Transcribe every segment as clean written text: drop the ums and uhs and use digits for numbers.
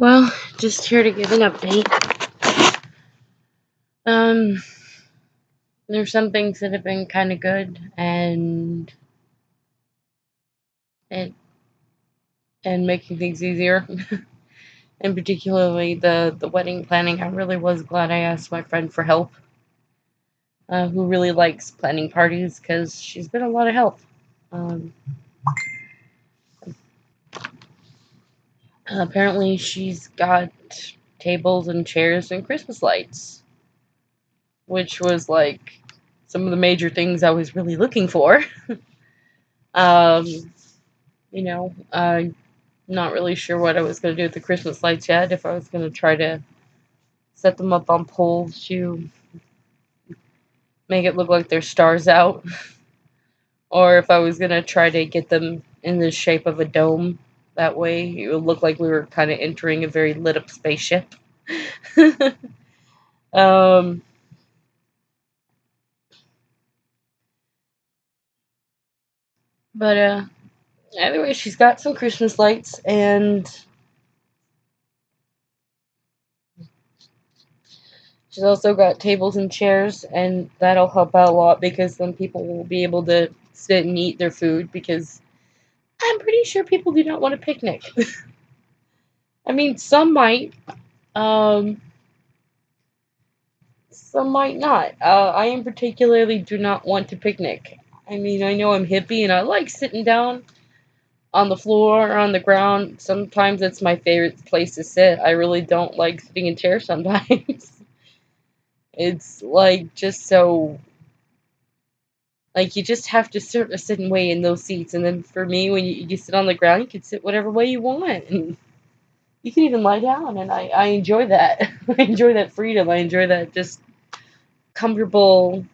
Well, just here to give an update. Um, there's some things that have been kind of good, and and making things easier, and particularly the wedding planning. I really was glad I asked my friend for help, who really likes planning parties, because she's been a lot of help. Um, Apparently, she's got tables and chairs and Christmas lights, which was like some of the major things I was really looking for. Um, not really sure what I was going to do with the Christmas lights yet. If I was going to try to set them up on poles to make it look like there's stars out, or if I was going to try to get them in the shape of a dome. That way it would look like we were kind of entering a very lit up spaceship. um, but anyway, she's got some Christmas lights, and she's also got tables and chairs, and that'll help out a lot because then people will be able to sit and eat their food, because I'm pretty sure people do not want a picnic. I mean, um, some might not. I in particularly do not want to picnic. I mean, I know I'm hippie and I like sitting down on the floor or on the ground. Sometimes it's my favorite place to sit. I really don't like sitting in chairs sometimes. It's like just so, like, you just have to sit a certain way in those seats. And then for me, when you sit on the ground, you can sit whatever way you want. And you can even lie down, and I enjoy that. I enjoy that freedom. I enjoy that just comfortable,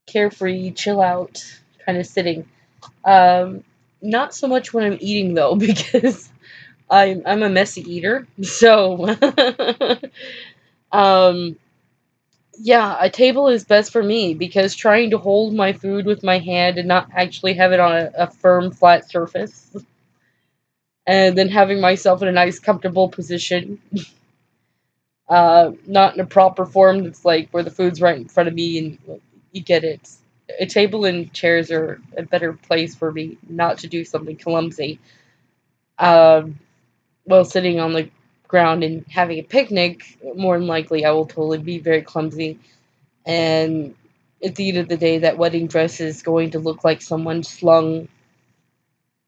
carefree, chill out kind of sitting. Um, Not so much when I'm eating though, because I'm a messy eater. So, um, yeah, a table is best for me because trying to hold my food with my hand and not actually have it on a firm, flat surface, and then having myself in a nice, comfortable position, not in a proper form that's like where the food's right in front of me and you get it. A table and chairs are a better place for me not to do something clumsy. Um, while sitting on the ground and having a picnic, more than likely I will totally be very clumsy. And at the end of the day, that wedding dress is going to look like someone slung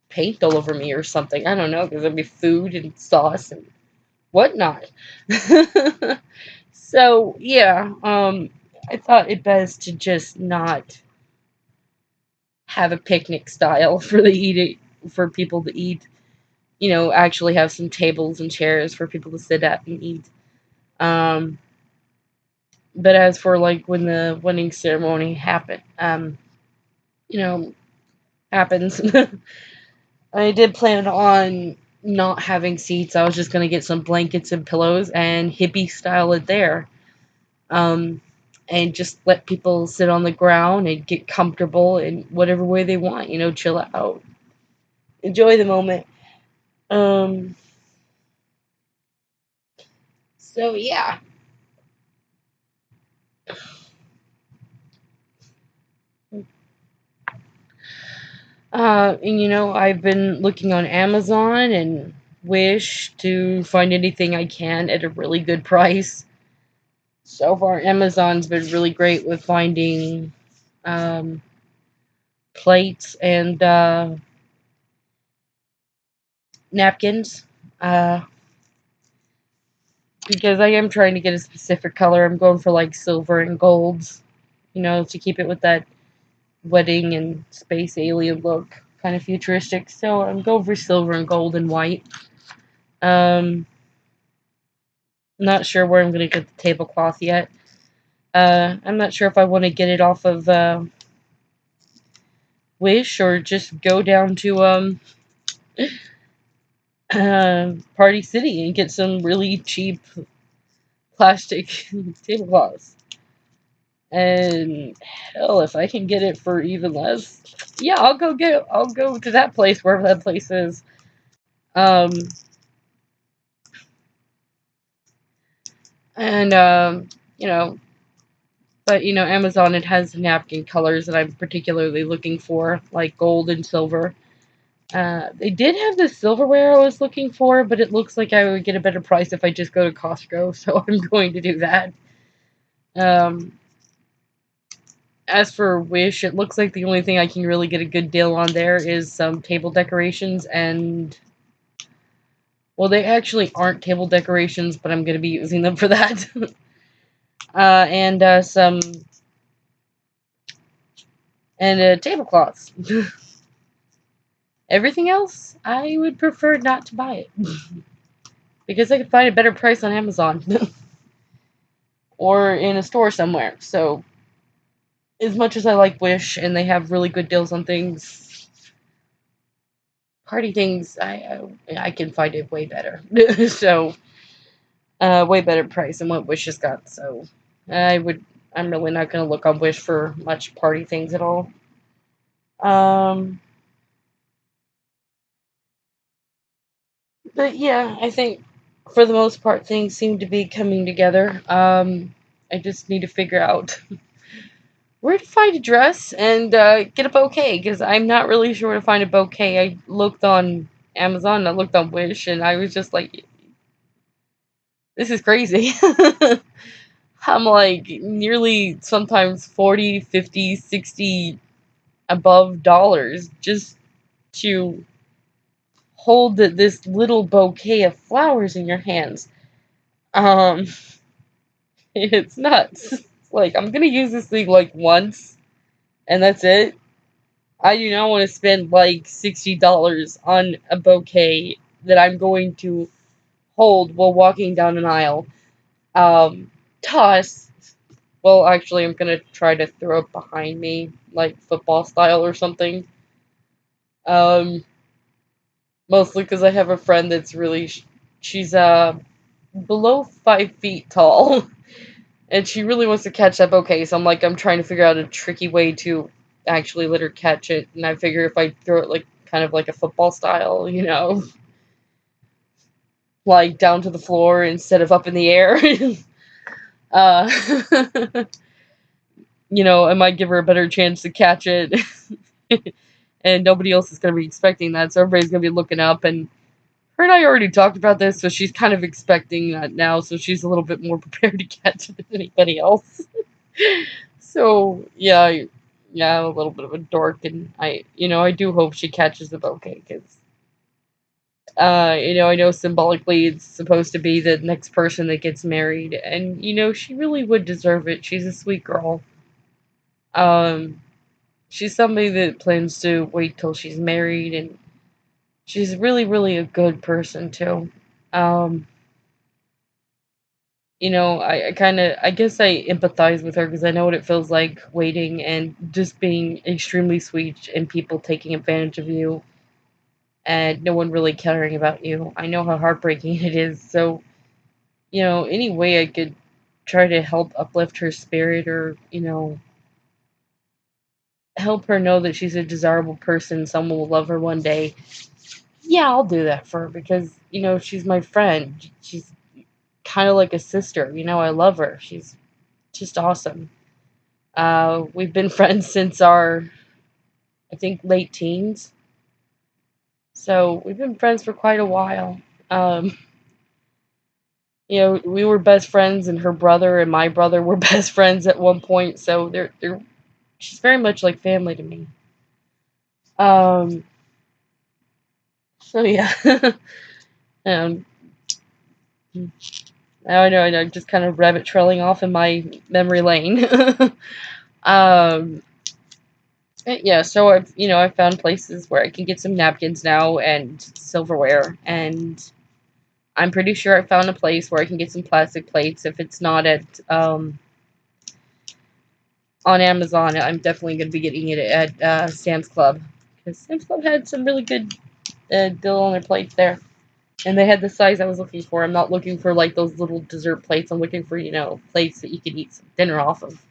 paint all over me or something. I don't know, because there'll be food and sauce and whatnot. So yeah, I thought it best to just not have a picnic style for the eating for people to eat. Actually have some tables and chairs for people to sit at and eat. Um, but as for like when the wedding ceremony you know, happens, I did plan on not having seats. I was just gonna get some blankets and pillows and hippie style it there. Um, and just let people sit on the ground and get comfortable in whatever way they want, chill out, enjoy the moment. Um, so yeah. And I've been looking on Amazon and Wish to find anything I can at a really good price. So far, Amazon's been really great with finding um, plates and napkins. Uh, because I am trying to get a specific color. I'm going for like silver and golds, to keep it with that wedding and space alien look, kind of futuristic. So I'm going for silver and gold and white. Um, Not sure where I'm going to get the tablecloth yet. I'm not sure if I want to get it off of Wish or just go down to Party City and get some really cheap plastic tablecloths. And hell, if I can get it for even less, yeah, I'll go to that place, wherever that place is. Um, And you know, but Amazon, it has napkin colors that I'm particularly looking for, like gold and silver. They did have the silverware I was looking for, but it looks like I would get a better price if I just go to Costco, so I'm going to do that. Um, as for Wish, it looks like the only thing I can really get a good deal on there is some table decorations and, well, they actually aren't table decorations, but I'm going to be using them for that. And some and tablecloths. Everything else, I would prefer not to buy it because I could find a better price on Amazon or in a store somewhere. So, as much as I like Wish and they have really good deals on things, party things, I can find it way better. So, way better price than what Wish has got. So, I'm really not going to look on Wish for much party things at all. Um, but yeah, I think for the most part things seem to be coming together. I just need to figure out where to find a dress and get a bouquet because I'm not really sure where to find a bouquet. I looked on Amazon, I looked on Wish, and I was just like, this is crazy. I'm like nearly sometimes 40, 50, 60 above dollars just to hold this little bouquet of flowers in your hands. Um, it's nuts. It's like, I'm gonna use this thing like once, and that's it. I do not want to spend like $60 on a bouquet that I'm going to hold while walking down an aisle. Toss. Well, actually, I'm gonna try to throw it behind me, like football style or something. Um, Mostly because I have a friend that's really, she's below 5 feet tall, and she really wants to catch that bouquet. So I'm trying to figure out a tricky way to actually let her catch it. And I figure if I throw it like kind of like a football style, like down to the floor instead of up in the air, uh, I might give her a better chance to catch it. And nobody else is going to be expecting that, so everybody's going to be looking up. And her and I already talked about this, so she's kind of expecting that now, so she's a little bit more prepared to catch it than anybody else. So yeah, I'm a little bit of a dork, and I do hope she catches the bouquet because, I know symbolically it's supposed to be the next person that gets married, and she really would deserve it. She's a sweet girl. Um, she's somebody that plans to wait till she's married, and she's really, really a good person too. Um, I guess I empathize with her because I know what it feels like waiting and just being extremely sweet and people taking advantage of you and no one really caring about you. I know how heartbreaking it is. So, any way I could try to help uplift her spirit or, help her know that she's a desirable person, someone will love her one day. Yeah, I'll do that for her because, she's my friend. She's kind of like a sister. I love her. She's just awesome. We've been friends since our, I think, late teens. So we've been friends for quite a while. Um, we were best friends, and her brother and my brother were best friends at one point. So she's very much like family to me. Um, so yeah, um, I know, I'm just kind of rabbit trailing off in my memory lane. um, yeah, so I found places where I can get some napkins now and silverware, and I'm pretty sure I found a place where I can get some plastic plates. If it's not at on Amazon, I'm definitely going to be getting it at Sam's Club because Sam's Club had some really good deal on their plates there, and they had the size I was looking for. I'm not looking for like those little dessert plates. I'm looking for plates that you can eat some dinner off of.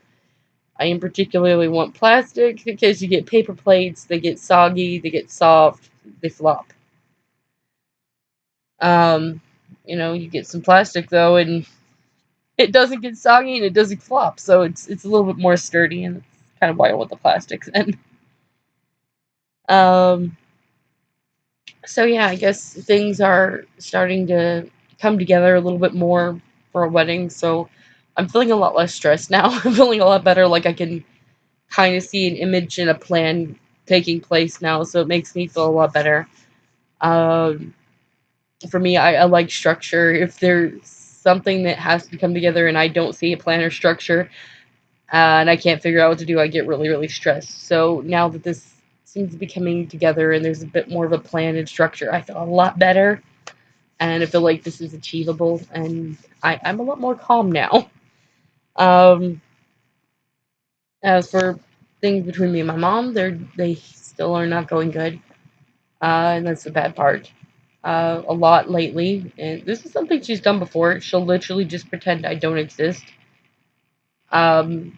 I in particularly want plastic because you get paper plates, they get soggy, they get soft, they flop. You get some plastic though, and it doesn't get soggy and it doesn't flop, so it's a little bit more sturdy, and that's kind of why I want the plastics in. Um, so yeah, I guess things are starting to come together a little bit more for a wedding, so I'm feeling a lot less stressed now. I'm feeling a lot better, like I can kind of see an image and a plan taking place now, so it makes me feel a lot better. Um, for me, I like structure. If there's something that has to come together and I don't see a plan or structure, and I can't figure out what to do, I get really, really stressed. So now that this seems to be coming together and there's a bit more of a plan and structure, I feel a lot better, and I feel like this is achievable, and I'm a lot more calm now. Um, as for things between me and my mom, they still are not going good, and that's the bad part. A lot lately, and this is something she's done before. She'll literally just pretend I don't exist. Um,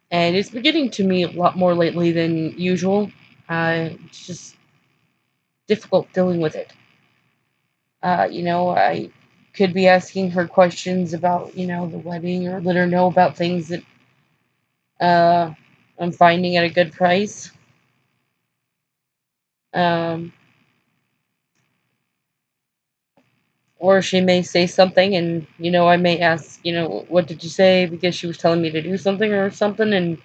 and it's been getting to me a lot more lately than usual. It's just difficult dealing with it. I could be asking her questions about, the wedding, or let her know about things that uh, I'm finding at a good price. Um, or she may say something, and, I may ask, what did you say? Because she was telling me to do something or something, and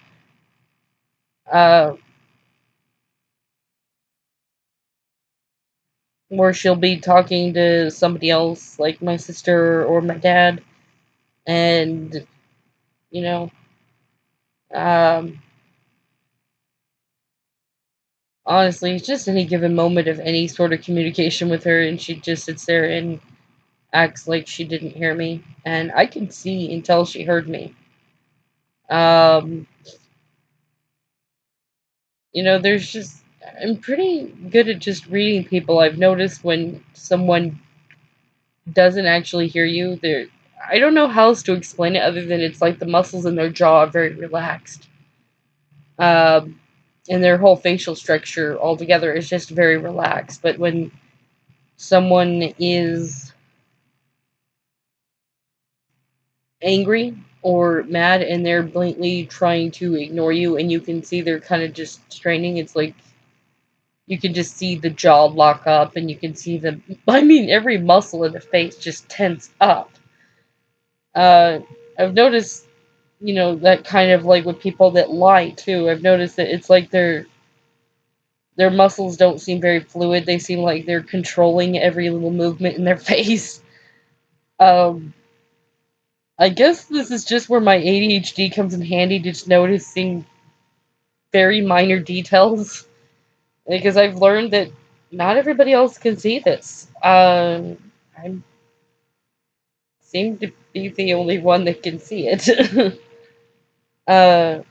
uh, or she'll be talking to somebody else, like my sister or my dad, and, you know, um, honestly, it's just any given moment of any sort of communication with her, and she just sits there and acts like she didn't hear me, and I can see and tell she heard me. Um, there's just I'm pretty good at just reading people. I've noticed when someone doesn't actually hear you, I don't know how else to explain it other than it's like the muscles in their jaw are very relaxed. Um, and their whole facial structure altogether is just very relaxed. But when someone is angry or mad and they're blatantly trying to ignore you, and you can see they're kind of just straining, it's like you can just see the jaw lock up, and you can see the, I mean, every muscle in the face just tense up. Uh, I've noticed, that kind of like with people that lie too. I've noticed that it's like their muscles don't seem very fluid. They seem like they're controlling every little movement in their face. Um, I guess this is just where my ADHD comes in handy, just noticing very minor details. Because I've learned that not everybody else can see this. I seem to be the only one that can see it. uh,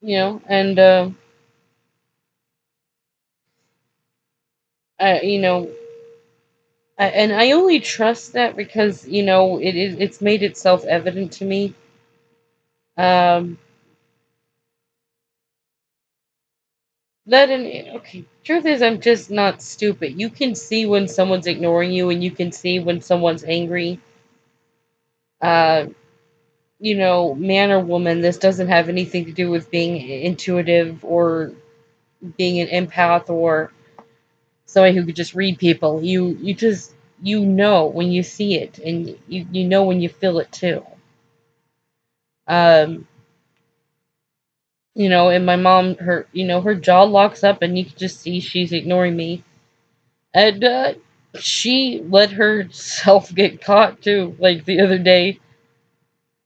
and I, you know, and I only trust that because it's made itself evident to me. Um, okay, truth is, I'm just not stupid. You can see when someone's ignoring you, and you can see when someone's angry. Uh, Man or woman, this doesn't have anything to do with being intuitive or being an empath or somebody who could just read people. You just when you see it, and you know when you feel it too. Um, and my mom, her jaw locks up, and you can just see she's ignoring me. And she let herself get caught too, like the other day.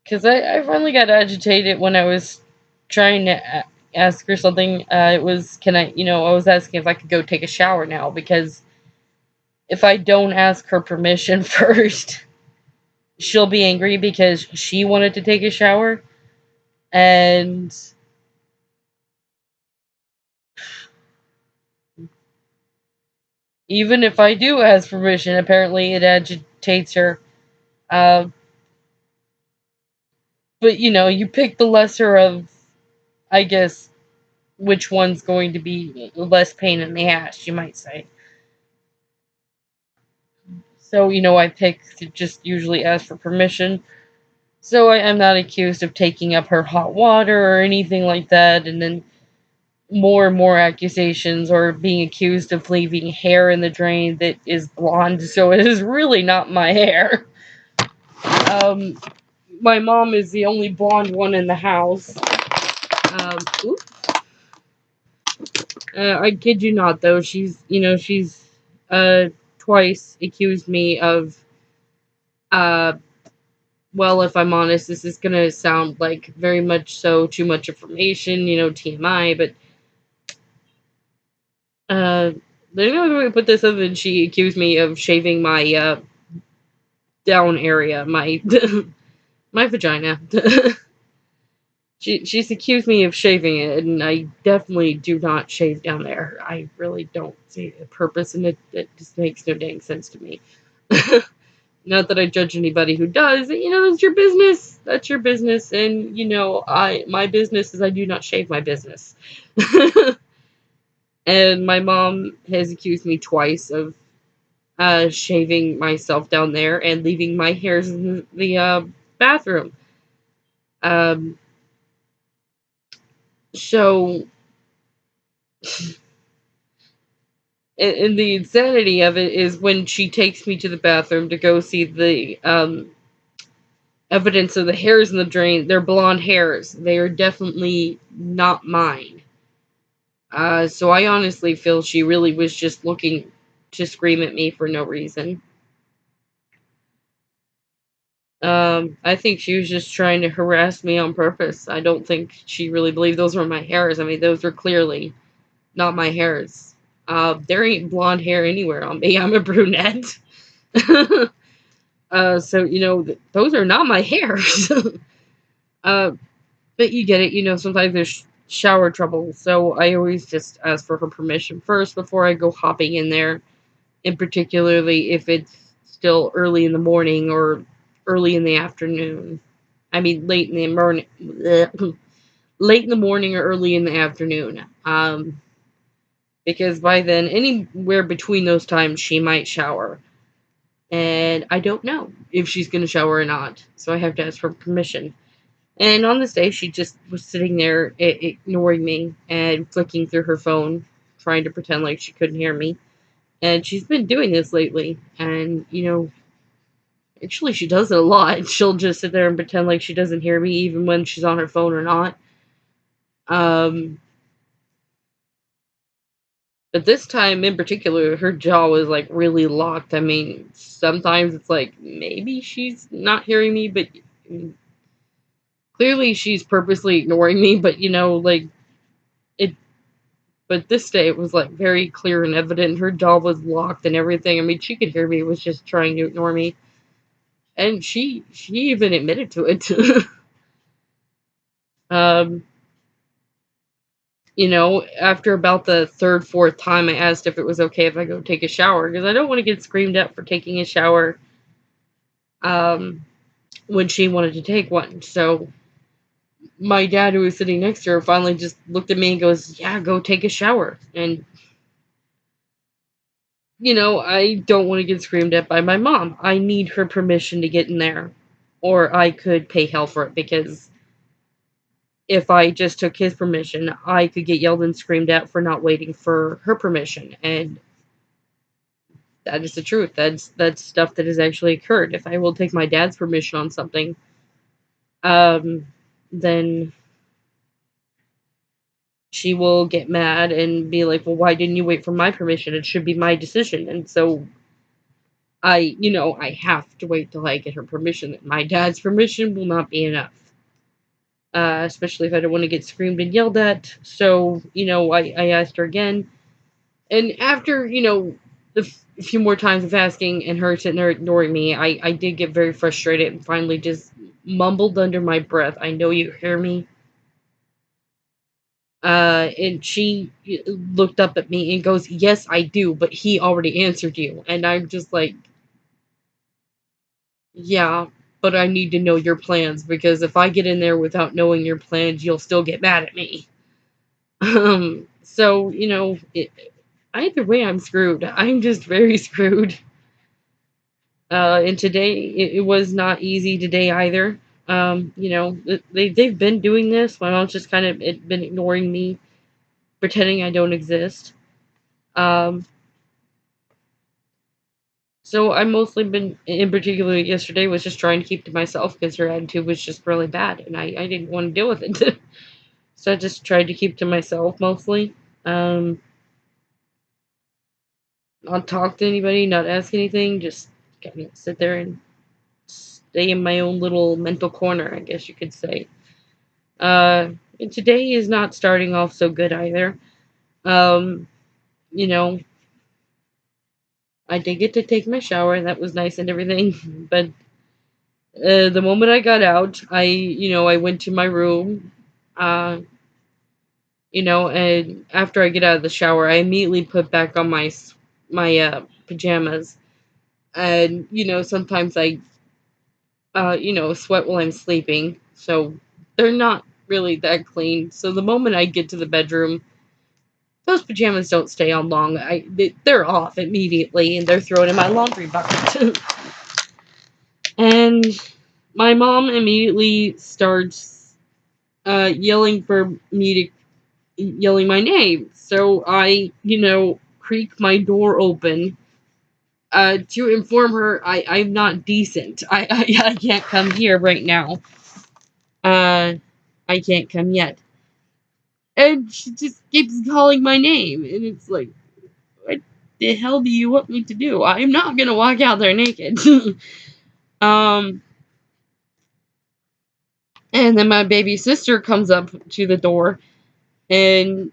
Because I finally got agitated when I was trying to ask her something. It was, can I, I was asking if I could go take a shower now. Because if I don't ask her permission first, she'll be angry because she wanted to take a shower. And even if I do ask permission, apparently it agitates her. Uh, but you pick the lesser of, I guess, which one's going to be less pain in the ass, you might say. So, I pick to just usually ask for permission. So I am not accused of taking up her hot water or anything like that. And then more and more accusations or being accused of leaving hair in the drain that is blonde. So it is really not my hair. Um, my mom is the only blonde one in the house. Oops. I kid you not, though. She's uh, twice accused me of, uh, well, if I'm honest, this is gonna sound like very much so too much information, TMI, but, uh, there's no other way to put this other than she accused me of shaving my, down area, my, my vagina. She's accused me of shaving it, and I definitely do not shave down there. I really don't see a purpose in it. It just makes no dang sense to me. Not that I judge anybody who does. That's your business. That's your business, and my business is I do not shave my business. And my mom has accused me twice of shaving myself down there and leaving my hairs in the bathroom. Um, so and the insanity of it is when she takes me to the bathroom to go see the evidence of the hairs in the drain. They're blonde hairs. They are definitely not mine. So I honestly feel she really was just looking to scream at me for no reason. I think she was just trying to harass me on purpose. I don't think she really believed those were my hairs. I mean, those are clearly not my hairs. There ain't blonde hair anywhere on me. I'm a brunette. So those are not my hairs. uh, but you get it. Sometimes there's shower trouble, so I always just ask for her permission first before I go hopping in there. And particularly if it's still early in the morning or early in the afternoon. I mean, late in the morning, late in the morning or early in the afternoon. Because by then, anywhere between those times, she might shower. And I don't know if she's going to shower or not. So I have to ask for permission. And on this day, she just was sitting there ignoring me and flicking through her phone, trying to pretend like she couldn't hear me. And she's been doing this lately. And, actually, she does it a lot. She'll just sit there and pretend like she doesn't hear me, even when she's on her phone or not. Um, but this time in particular, her jaw was like really locked. I mean, sometimes it's like maybe she's not hearing me, but clearly she's purposely ignoring me. But like it. But this day it was like very clear and evident. Her jaw was locked and everything. I mean, she could hear me. It was just trying to ignore me, and she even admitted to it. um, After about the third, fourth time, I asked if it was okay if I go take a shower because I don't want to get screamed at for taking a shower. Um, when she wanted to take one, so my dad, who was sitting next to her, finally just looked at me and goes, "Yeah, go take a shower." And I don't want to get screamed at by my mom. I need her permission to get in there, or I could pay hell for it because if I just took his permission, I could get yelled and screamed at for not waiting for her permission, and that is the truth. That's stuff that has actually occurred. If I will take my dad's permission on something, um, then she will get mad and be like, "Well, why didn't you wait for my permission? It should be my decision." And so I have to wait till I get her permission. My dad's permission will not be enough. Especially if I don't want to get screamed and yelled at. So, I asked her again. And after, a few more times of asking and her sitting there ignoring me, I did get very frustrated and finally just mumbled under my breath, "I know you hear me." And she looked up at me and goes, "Yes, I do, but he already answered you." And I'm just like, "Yeah, but I need to know your plans because if I get in there without knowing your plans, you'll still get mad at me." So, either way, I'm screwed. I'm just very screwed. And today it was not easy today either. They've been doing this. My mom's just kind of been ignoring me, pretending I don't exist. Um, so I mostly been, in particular yesterday, was just trying to keep to myself because her attitude was just really bad, and I didn't want to deal with it. So I just tried to keep to myself mostly. Um, not talk to anybody, not ask anything, just kind of sit there and stay in my own little mental corner, I guess you could say. And today is not starting off so good either. Um, you know, I did get to take my shower, and that was nice and everything. But the moment I got out, I went to my room. Uh, and after I get out of the shower, I immediately put back on my pajamas. And sometimes I sweat while I'm sleeping, so they're not really that clean. So the moment I get to the bedroom, those pajamas don't stay on long. They're off immediately, and they're thrown in my laundry bucket. And my mom immediately starts yelling my name. So I, creak my door open to inform her I'm not decent. I can't come here right now. I can't come yet. And she just keeps calling my name, and it's like, what the hell do you want me to do? I'm not gonna walk out there naked. um, and then my baby sister comes up to the door and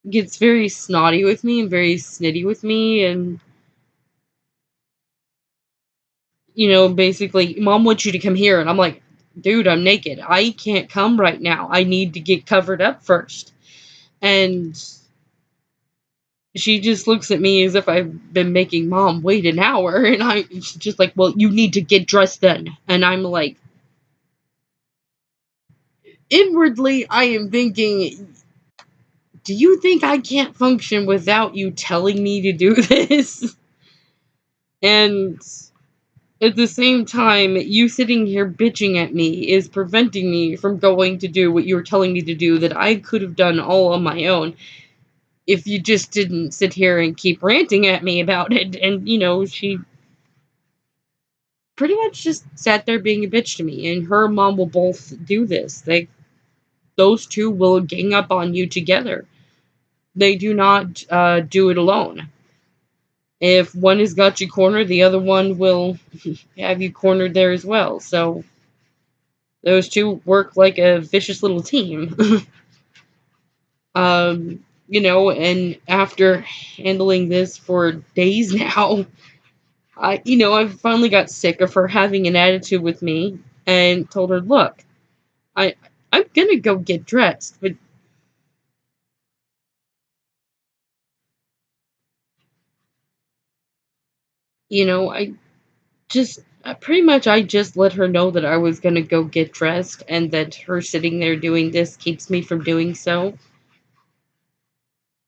gets very snotty with me and very snitty with me, and basically, Mom wants you to come here, and I'm like, dude, I'm naked. I can't come right now. I need to get covered up first. And she just looks at me as if I've been making Mom wait an hour, and she's just like, well, you need to get dressed then. And I'm like, inwardly, I am thinking, do you think I can't function without you telling me to do this? And at the same time, you sitting here bitching at me is preventing me from going to do what you were telling me to do that I could have done all on my own if you just didn't sit here and keep ranting at me about it. And, she pretty much just sat there being a bitch to me, and her mom will both do this. Those two will gang up on you together. They do not do it alone. If one has got you cornered, the other one will have you cornered there as well. So those two work like a vicious little team. And after handling this for days now, I've finally got sick of her having an attitude with me and told her, look, I I'm gonna go get dressed, but I just pretty much I just let her know that I was gonna go get dressed, and that her sitting there doing this keeps me from doing so,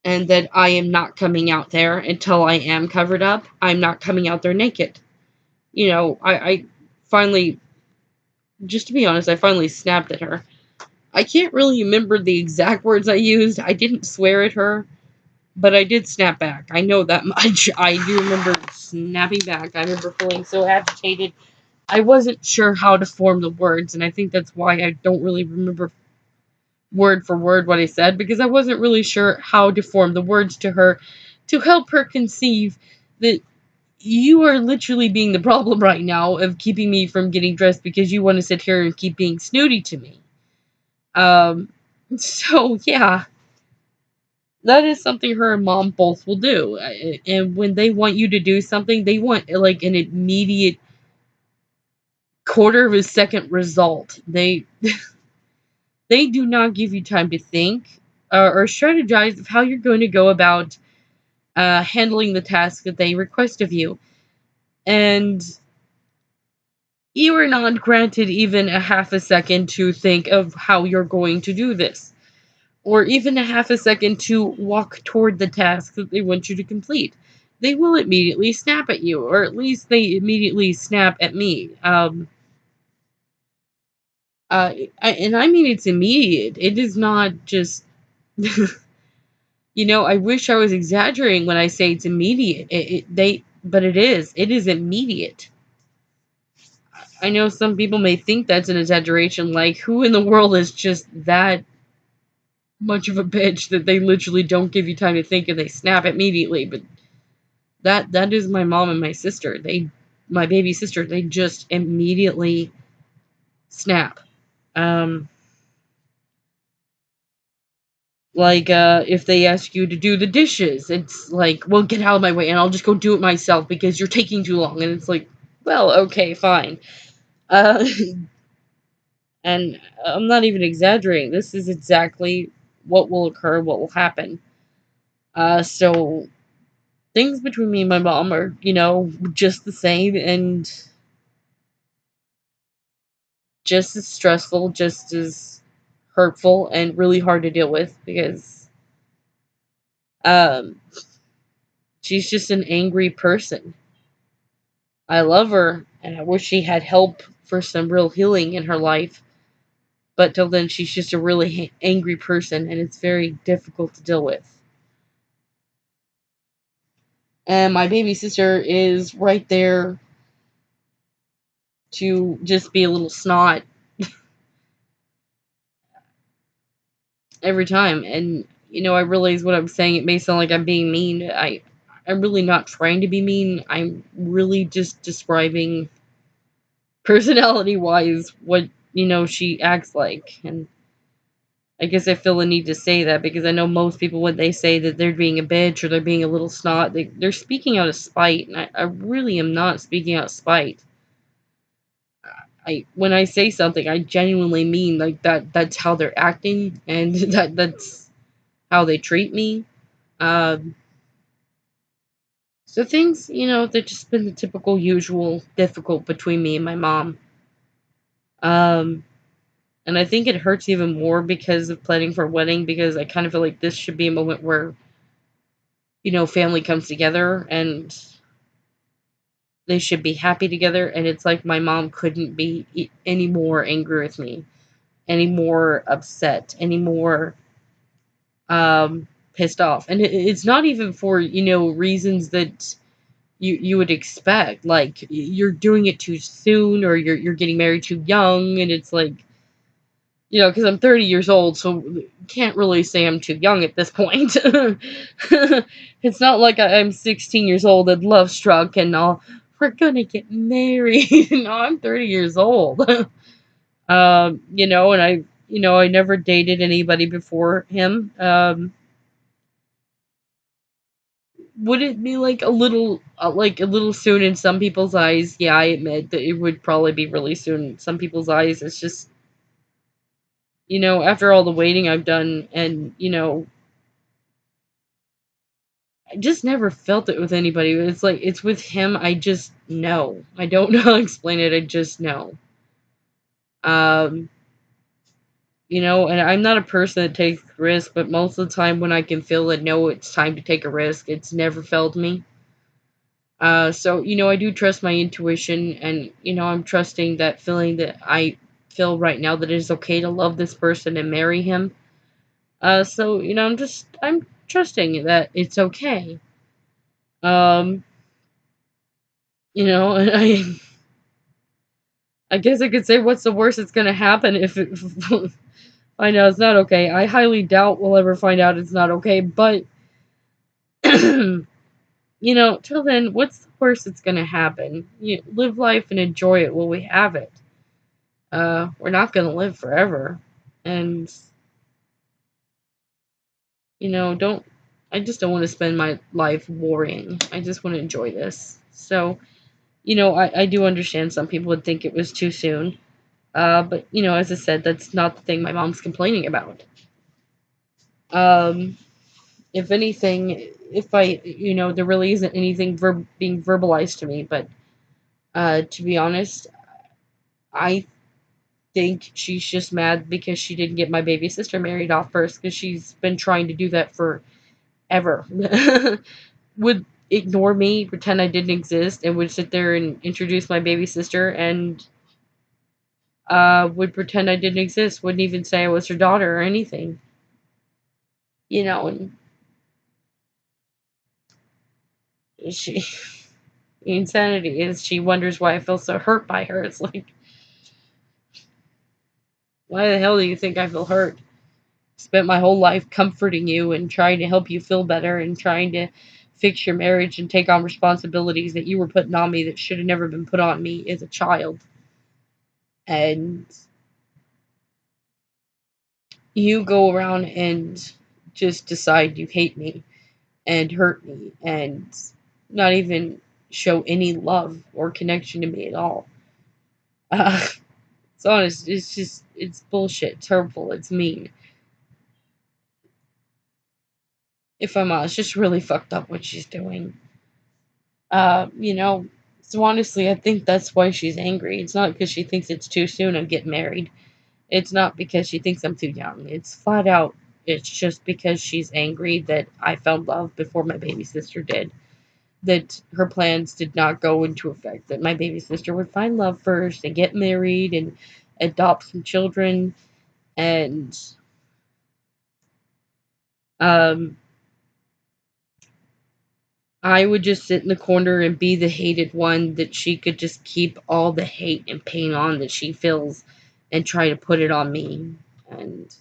and that I am not coming out there until I am covered up. I'm not coming out there naked. I finally, just to be honest, I finally snapped at her. I can't really remember the exact words I used. I didn't swear at her, but I did snap back. I know that much. I do remember snapping back. I remember feeling so agitated. I wasn't sure how to form the words, and I think that's why I don't really remember word for word what I said, because I wasn't really sure how to form the words to her to help her conceive that you are literally being the problem right now of keeping me from getting dressed because you want to sit here and keep being snooty to me. Um, so yeah, that is something her and Mom both will do. And when they want you to do something, they want like an immediate quarter of a second result. They do not give you time to think or strategize of how you're going to go about handling the task that they request of you. And you are not granted even a half a second to think of how you're going to do this, or even a half a second to walk toward the task that they want you to complete. they will immediately snap at you, or at least they immediately snap at me. And I mean it's immediate. It is not just, I wish I was exaggerating when I say it's immediate. But it is. It is immediate. I know some people may think that's an exaggeration. Like, who in the world is just that much of a bitch that they literally don't give you time to think and they snap immediately? But that is my mom and my sister. My baby sister, they just immediately snap. Um, like, if they ask you to do the dishes, it's like, well, get out of my way and I'll just go do it myself because you're taking too long. And it's like, well, okay, fine. Uh, and I'm not even exaggerating. This is exactly what will occur, what will happen. So things between me and my mom are, just the same and just as stressful, just as hurtful, and really hard to deal with because um, she's just an angry person. I love her, and I wish she had help for some real healing in her life. But till then, she's just a really angry person, and it's very difficult to deal with. And my baby sister is right there to just be a little snot every time. And I realize what I'm saying. It may sound like I'm being mean. I'm really not trying to be mean. I'm really just describing personality wise what she acts like. And I guess I feel the need to say that because I know most people, when they say that they're being a bitch or they're being a little snot, they're speaking out of spite, and I really am not speaking out of spite. When I say something, I genuinely mean like that. That's how they're acting, and that's how they treat me. Um, so things, they've just been the typical, usual, difficult between me and my mom. Um, and I think it hurts even more because of planning for a wedding, because I kind of feel like this should be a moment where family comes together and they should be happy together. And it's like my mom couldn't be any more angry with me, any more upset, any more pissed off. And it's not even for, reasons that you would expect. Like, you're doing it too soon, or you're getting married too young. And it's like, because I'm 30 years old, so can't really say I'm too young at this point. It's not like I'm 16 years old and love struck and all, we're gonna get married. No, I'm 30 years old. And I never dated anybody before him. Would it be like a little soon in some people's eyes? Yeah, I admit that it would probably be really soon in some people's eyes. It's just, after all the waiting I've done, and I just never felt it with anybody. It's like, it's with him. I just know. I don't know how to explain it. I just know. Um, and I'm not a person that takes risks, but most of the time when I can feel it, no, it's time to take a risk. It's never failed me. So I do trust my intuition, and I'm trusting that feeling that I feel right now, that it is okay to love this person and marry him. So I'm trusting that it's okay. Um, and I guess I could say, what's the worst that's gonna happen if I know it's not okay. I highly doubt we'll ever find out it's not okay, but till then, what's the worst that's gonna happen? You live life and enjoy it while we have it. We're not gonna live forever, and don't. I just don't want to spend my life worrying. I just want to enjoy this. So, I do understand some people would think it was too soon. But as I said, that's not the thing my mom's complaining about. Um, if anything, if I, there really isn't anything being verbalized to me. But to be honest, I think she's just mad because she didn't get my baby sister married off first, because she's been trying to do that forever. With ignore me, pretend I didn't exist, and would sit there and introduce my baby sister, and would pretend I didn't exist, wouldn't even say I was her daughter or anything. And she, the insanity is she wonders why I feel so hurt by her. It's like, why the hell do you think I feel hurt? Spent my whole life comforting you and trying to help you feel better and trying to fix your marriage and take on responsibilities that you were putting on me that should have never been put on me as a child. And you go around and just decide you hate me and hurt me and not even show any love or connection to me at all. It's honest. It's bullshit. It's hurtful. It's mean. If I'm honest, just really fucked up what she's doing. Uh, you know, so honestly, I think that's why she's angry. It's not because she thinks it's too soon to get married. It's not because she thinks I'm too young. It's flat out, it's just because she's angry that I found love before my baby sister did. That her plans did not go into effect. That my baby sister would find love first and get married and adopt some children. And um, I would just sit in the corner and be the hated one that she could just keep all the hate and pain on that she feels and try to put it on me. And,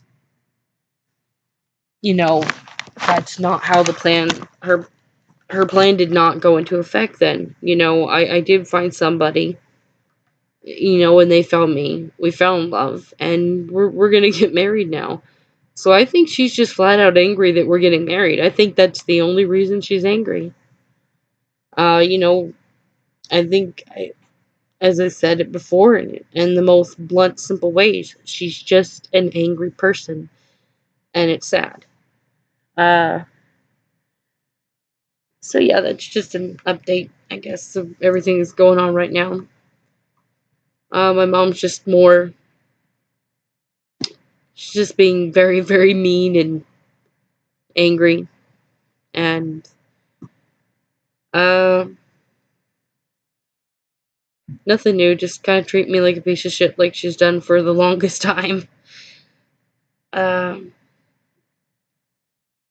you know, that's not how the plan, her plan did not go into effect then. I did find somebody, and they found me. We found love, and we're gonna get married now. So I think she's just flat out angry that we're getting married. I think that's the only reason she's angry. Uh, you know, I think as I said it before, in the most blunt, simple ways, she's just an angry person, and it's sad. Uh, so yeah, that's just an update, I guess, of everything that's going on right now. My mom's just more, she's just being very, very mean and angry, and uh, nothing new. Just kind of treat me like a piece of shit, like she's done for the longest time. Um,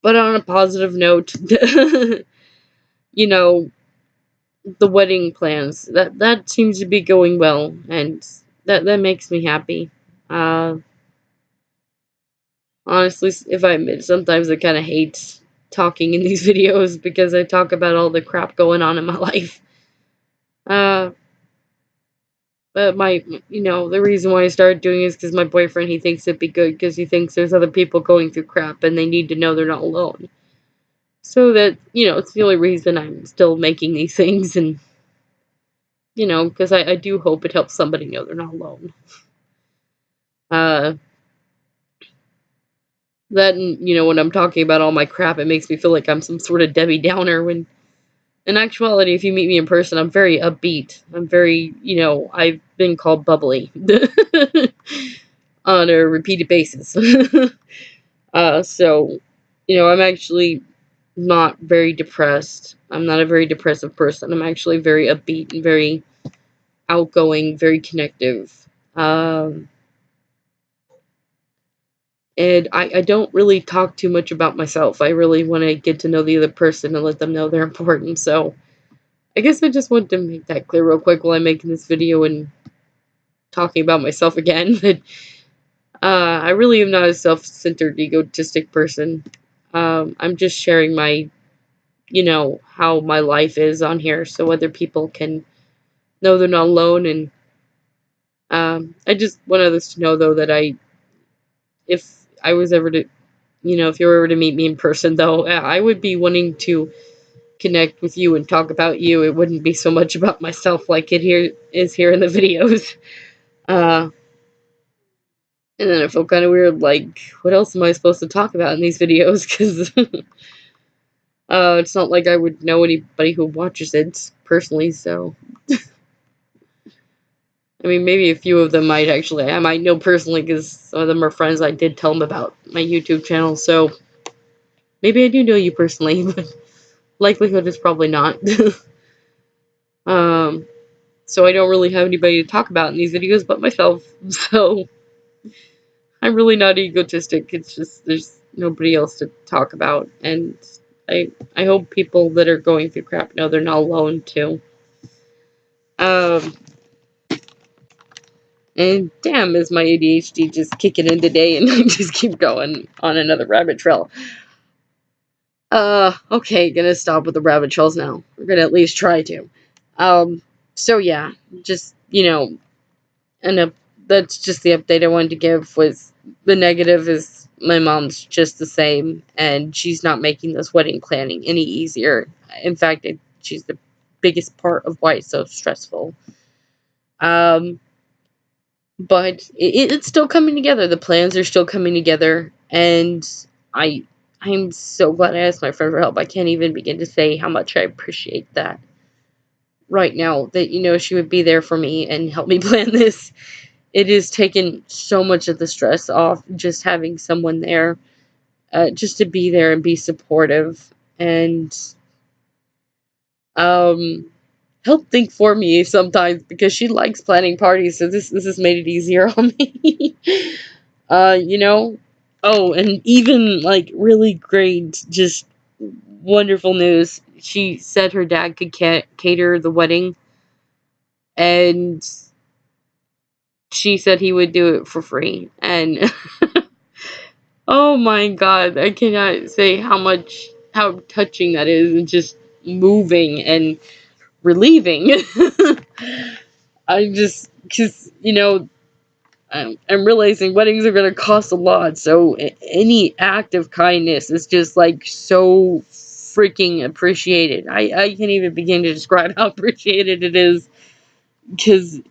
but on a positive note, you know, the wedding plans that seems to be going well, and that makes me happy. Uh, Honestly, if I admit, sometimes I kind of hate talking in these videos because I talk about all the crap going on in my life. Uh, but the reason why I started doing it is because my boyfriend, he thinks it'd be good because he thinks there's other people going through crap and they need to know they're not alone. So that, it's the only reason I'm still making these things, and, because I do hope it helps somebody know they're not alone. Uh, that, and, when I'm talking about all my crap, it makes me feel like I'm some sort of Debbie Downer, when in actuality, if you meet me in person, I'm very upbeat. I'm very, I've been called bubbly on a repeated basis. So, I'm actually not very depressed. I'm not a very depressive person. I'm actually very upbeat and very outgoing, very connective. Um, and I don't really talk too much about myself. I really want to get to know the other person and let them know they're important. So I guess I just want to make that clear real quick while I'm making this video and talking about myself again. That I really am not a self-centered, egotistic person. I'm just sharing my, how my life is on here so other people can know they're not alone. And I just want others to know, though, that if I was ever to, if you were ever to meet me in person, though, I would be wanting to connect with you and talk about you. It wouldn't be so much about myself like it is here in the videos. Uh, and then I feel kind of weird, like, what else am I supposed to talk about in these videos? Because it's not like I would know anybody who watches it personally, so I mean, maybe a few of them I might know personally, because some of them are friends. I did tell them about my YouTube channel, so maybe I do know you personally, but likelihood is probably not. um, so I don't really have anybody to talk about in these videos but myself. So I'm really not egotistic. It's just there's nobody else to talk about, and I hope people that are going through crap know they're not alone too. Um, and damn, is my ADHD just kicking in today, and I just keep going on another rabbit trail. Okay, gonna stop with the rabbit trails now. We're gonna at least try to. So yeah, just, and that's just the update I wanted to give. Was the negative is my mom's just the same, and she's not making this wedding planning any easier. In fact, she's the biggest part of why it's so stressful. Um, but it's still coming together. The plans are still coming together, and I I'm so glad I asked my friend for help. I can't even begin to say how much I appreciate that right now. That she would be there for me and help me plan this. It has taken so much of the stress off just having someone there, just to be there and be supportive and um help think for me sometimes, because she likes planning parties, so this has made it easier on me. You know. Oh, and even like really great, just wonderful news. She said her dad could cater the wedding, and she said he would do it for free. And oh my god, I cannot say how touching that is, and just moving and relieving. I just, because, I'm realizing weddings are going to cost a lot, so any act of kindness is just like so freaking appreciated. I can't even begin to describe how appreciated it is, because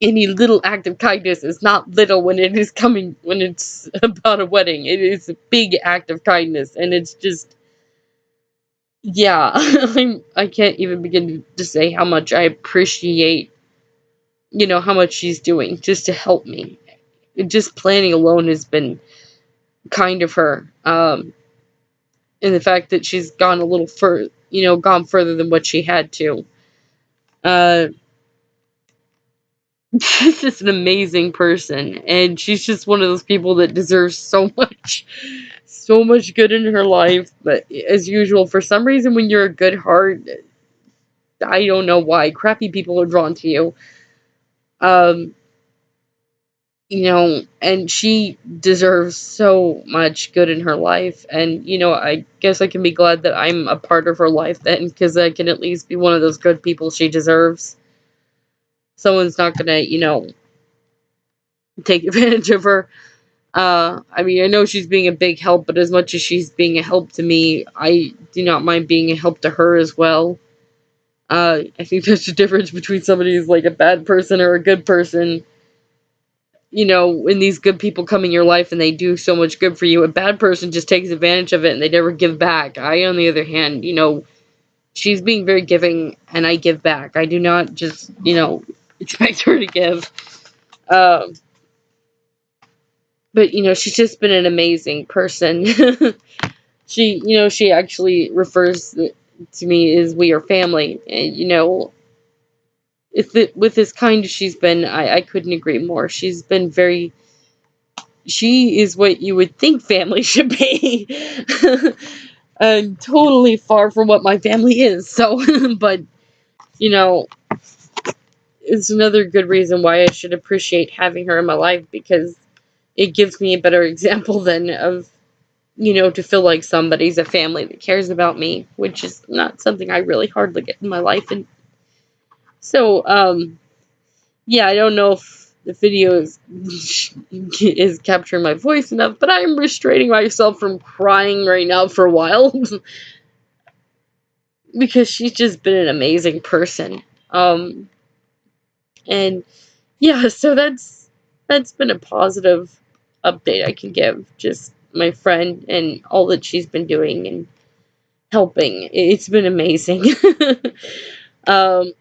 any little act of kindness is not little when it's about a wedding. It is a big act of kindness, and it's just, yeah. I can't even begin to say how much I appreciate, how much she's doing just to help me. Just planning alone has been kind of her. And the fact that she's gone a little gone further than what she had to. Uh, she's just an amazing person, and she's just one of those people that deserves so much good in her life. But as usual, for some reason, when you're a good heart, I don't know why, crappy people are drawn to you. Um, and she deserves so much good in her life. And, I guess I can be glad that I'm a part of her life then, because I can at least be one of those good people she deserves. Someone's not gonna, take advantage of her. I mean, I know she's being a big help, but as much as she's being a help to me, I do not mind being a help to her as well. I think there's a difference between somebody who's like a bad person or a good person. When these good people come in your life and they do so much good for you, a bad person just takes advantage of it and they never give back. I, on the other hand, she's being very giving, and I give back. I do not just, expect her to give. Um, but, she's just been an amazing person. She actually refers to me as we are family. And, with as kind as she's been, I couldn't agree more. She is what you would think family should be. Totally far from what my family is. So, but, you know, it's another good reason why I should appreciate having her in my life, because it gives me a better example than of, to feel like somebody's a family that cares about me, which is not something I really hardly get in my life. And so, yeah, I don't know if the video is capturing my voice enough, but I'm restraining myself from crying right now for a while. Because she's just been an amazing person. And yeah, so that's been a positive update I can give. Just my friend and all that she's been doing and helping. It's been amazing. um,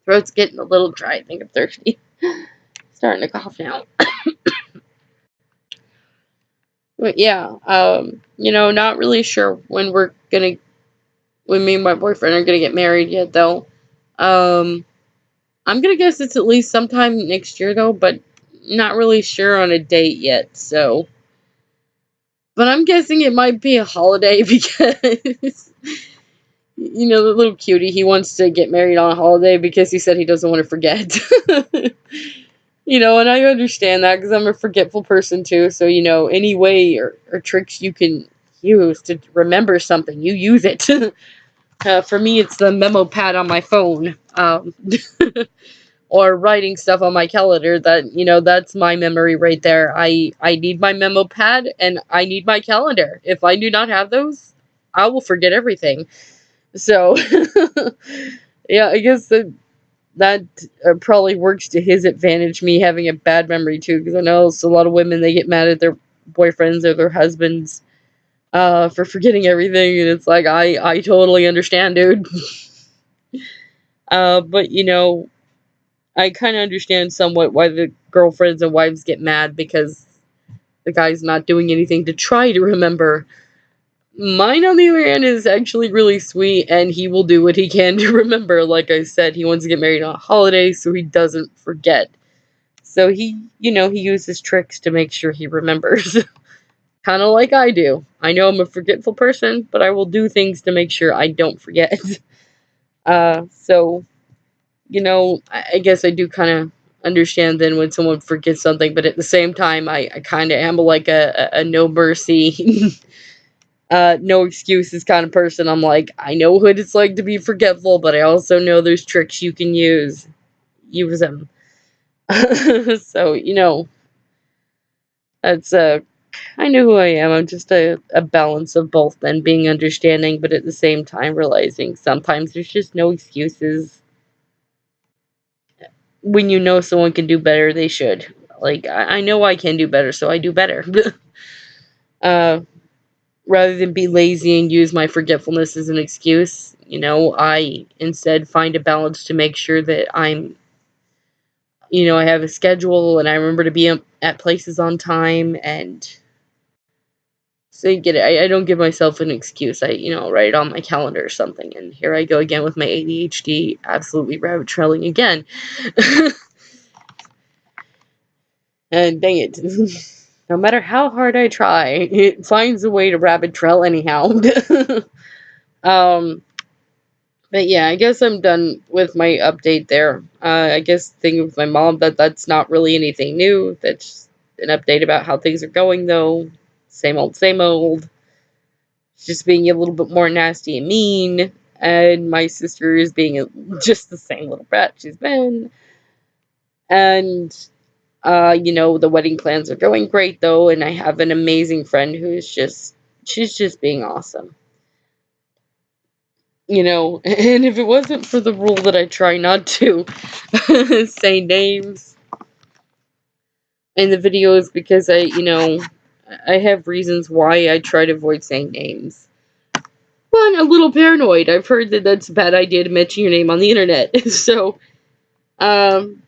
Throat's getting a little dry. I think I'm thirsty. Starting to cough now. But yeah, not really sure when me and my boyfriend are gonna get married yet, though. Um, I'm gonna guess it's at least sometime next year, though, but not really sure on a date yet. So, but I'm guessing it might be a holiday because the little cutie, he wants to get married on a holiday because he said he doesn't want to forget. And I understand that because I'm a forgetful person too. So, any way or tricks you can use to remember something, you use it. For me, it's the memo pad on my phone, or writing stuff on my calendar. That's my memory right there. I need my memo pad and I need my calendar. If I do not have those, I will forget everything. So, yeah, I guess that probably works to his advantage, me having a bad memory too, because I know it's a lot of women, they get mad at their boyfriends or their husbands for forgetting everything, and it's like, I totally understand, dude. But I kind of understand somewhat why the girlfriends and wives get mad because the guy's not doing anything to try to remember. Mine, on the other hand, is actually really sweet, and he will do what he can to remember. Like I said, he wants to get married on a holiday so he doesn't forget. So he uses tricks to make sure he remembers. Kind of like I do. I know I'm a forgetful person, but I will do things to make sure I don't forget. So, I guess I do kind of understand then when someone forgets something, but at the same time, I kind of am like a no mercy, no excuses kind of person. I'm like, I know what it's like to be forgetful, but I also know there's tricks you can use. Use them. So, that's kind of who I am. I'm just a balance of both, then being understanding, but at the same time realizing sometimes there's just no excuses. When someone can do better, they should. Like, I know I can do better, so I do better. uh, Rather than be lazy and use my forgetfulness as an excuse, I instead find a balance to make sure that I have a schedule and I remember to be at places on time. And so you get it. I don't give myself an excuse. I, write it on my calendar or something. And here I go again with my ADHD, absolutely rabbit trailing again. And dang it. No matter how hard I try, it finds a way to rabbit trail anyhow. um, but yeah, I guess I'm done with my update there. I guess the thing with my mom, that's not really anything new. That's an update about how things are going, though. Same old, same old. Just being a little bit more nasty and mean. And my sister is being just the same little brat she's been. And the wedding plans are going great though, and I have an amazing friend she's just being awesome. And if it wasn't for the rule that I try not to say names in the videos, because I have reasons why I try to avoid saying names. One, a little paranoid. I've heard that that's a bad idea to mention your name on the internet. Um,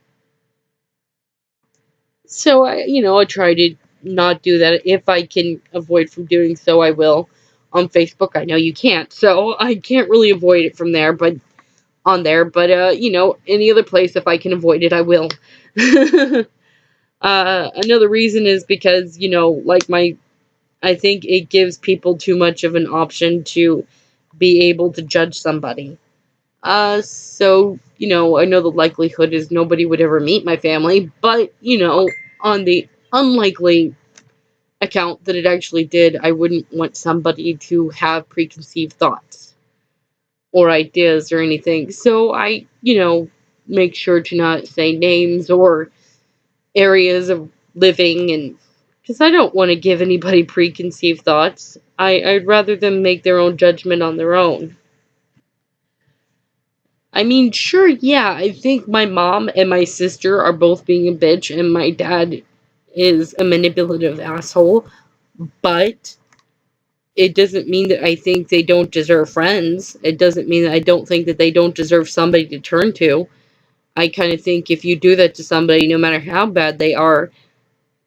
so I try to not do that. If I can avoid from doing so, I will. On Facebook, I know you can't, so I can't really avoid it from there, but on there. But any other place, if I can avoid it, I will. Another reason is because I think it gives people too much of an option to be able to judge somebody. So, I know the likelihood is nobody would ever meet my family, but, on the unlikely account that it actually did, I wouldn't want somebody to have preconceived thoughts or ideas or anything. So I, make sure to not say names or areas of living, and because I don't want to give anybody preconceived thoughts. I'd rather them make their own judgment on their own. I mean, sure, yeah, I think my mom and my sister are both being a bitch, and my dad is a manipulative asshole, but it doesn't mean that I think they don't deserve friends. It doesn't mean that I don't think that they don't deserve somebody to turn to. I kind of think if you do that to somebody, no matter how bad they are,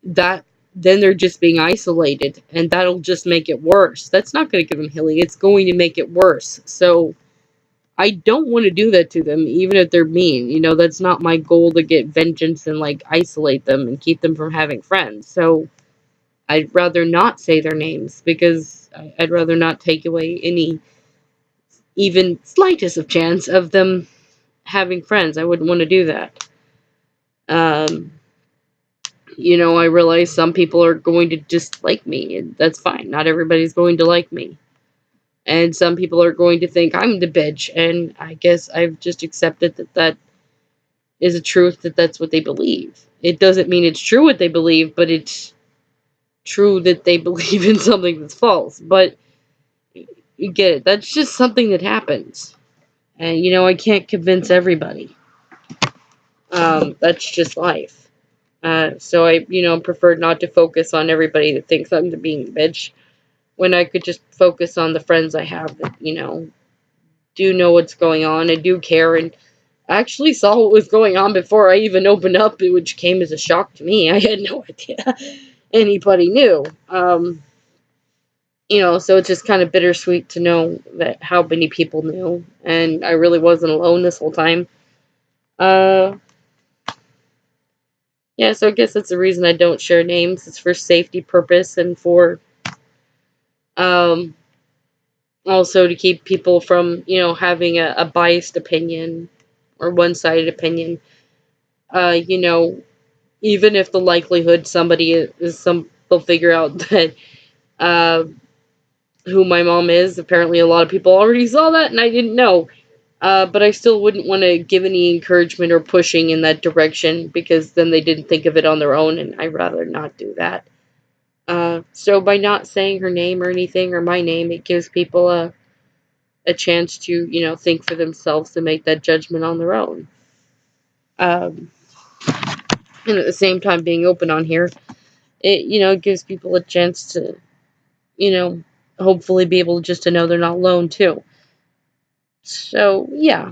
that then they're just being isolated, and that'll just make it worse. That's not going to give them healing. It's going to make it worse. So I don't want to do that to them, even if they're mean. That's not my goal, to get vengeance and like isolate them and keep them from having friends. So I'd rather not say their names, because I'd rather not take away any even slightest of chance of them having friends. I wouldn't want to do that. Um, I realize some people are going to dislike me, and that's fine. Not everybody's going to like me. And some people are going to think I'm the bitch, and I guess I've just accepted that that is a truth, that that's what they believe. It doesn't mean it's true what they believe, but it's true that they believe in something that's false. But you get it. That's just something that happens. And, I can't convince everybody. That's just life. So I, prefer not to focus on everybody that thinks I'm the being a bitch, when I could just focus on the friends I have that, do know what's going on and do care, and actually saw what was going on before I even opened up, which came as a shock to me. I had no idea anybody knew. So it's just kind of bittersweet to know that how many people knew, and I really wasn't alone this whole time. Uh, yeah, so I guess that's the reason I don't share names. It's for safety purpose, and for um, also to keep people from, having a biased opinion or one-sided opinion. You know, even if the likelihood somebody is some, they'll figure out that uh, who my mom is. Apparently, a lot of people already saw that, and I didn't know. But I still wouldn't want to give any encouragement or pushing in that direction, because then they didn't think of it on their own, and I'd rather not do that. So by not saying her name or anything, or my name, it gives people a chance to, think for themselves and make that judgment on their own. Um, and at the same time, being open on here, it, gives people a chance to, you know, hopefully be able just to know they're not alone too. So, yeah.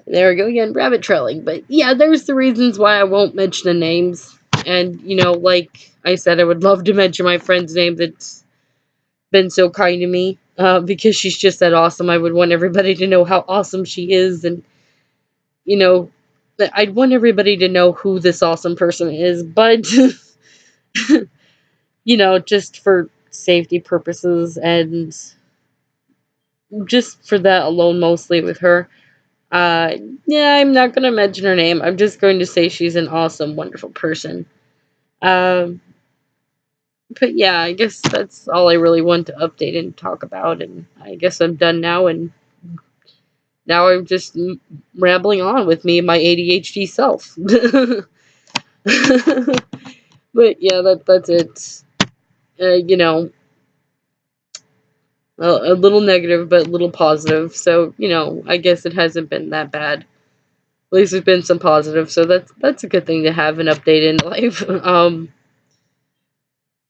There we go again, rabbit trailing. But yeah, there's the reasons why I won't mention the names. And, like I said, I would love to mention my friend's name that's been so kind to me, because she's just that awesome. I would want everybody to know how awesome she is, and, you know, I'd want everybody to know who this awesome person is, but, just for safety purposes, and just for that alone, mostly with her. Uh, yeah, I'm not going to mention her name. I'm just going to say she's an awesome, wonderful person. Um, but yeah, I guess that's all I really want to update and talk about, and I guess I'm done now, and now I'm just rambling on with me and my ADHD self. But yeah, that's it. A little negative, but a little positive. So, I guess it hasn't been that bad. At least there's been some positive, so that's a good thing to have an update in life.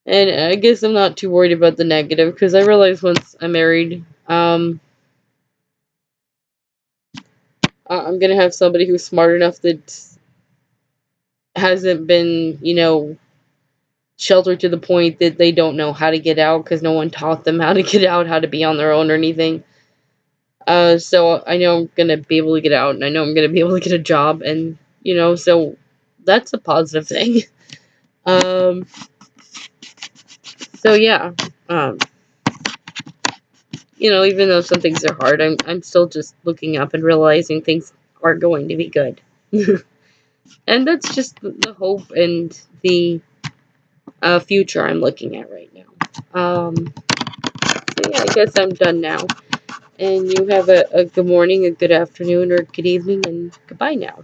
And I guess I'm not too worried about the negative, because I realize once I'm married, I'm gonna have somebody who's smart enough that hasn't been, sheltered to the point that they don't know how to get out, because no one taught them how to get out, how to be on their own or anything. So I know I'm gonna be able to get out, and I know I'm gonna be able to get a job, and so that's a positive thing. Um, so yeah, um, even though some things are hard, I'm still just looking up and realizing things are going to be good, and that's just the hope and the future I'm looking at right now. So yeah, I guess I'm done now. And you have a good morning, a good afternoon, or good evening, and goodbye now.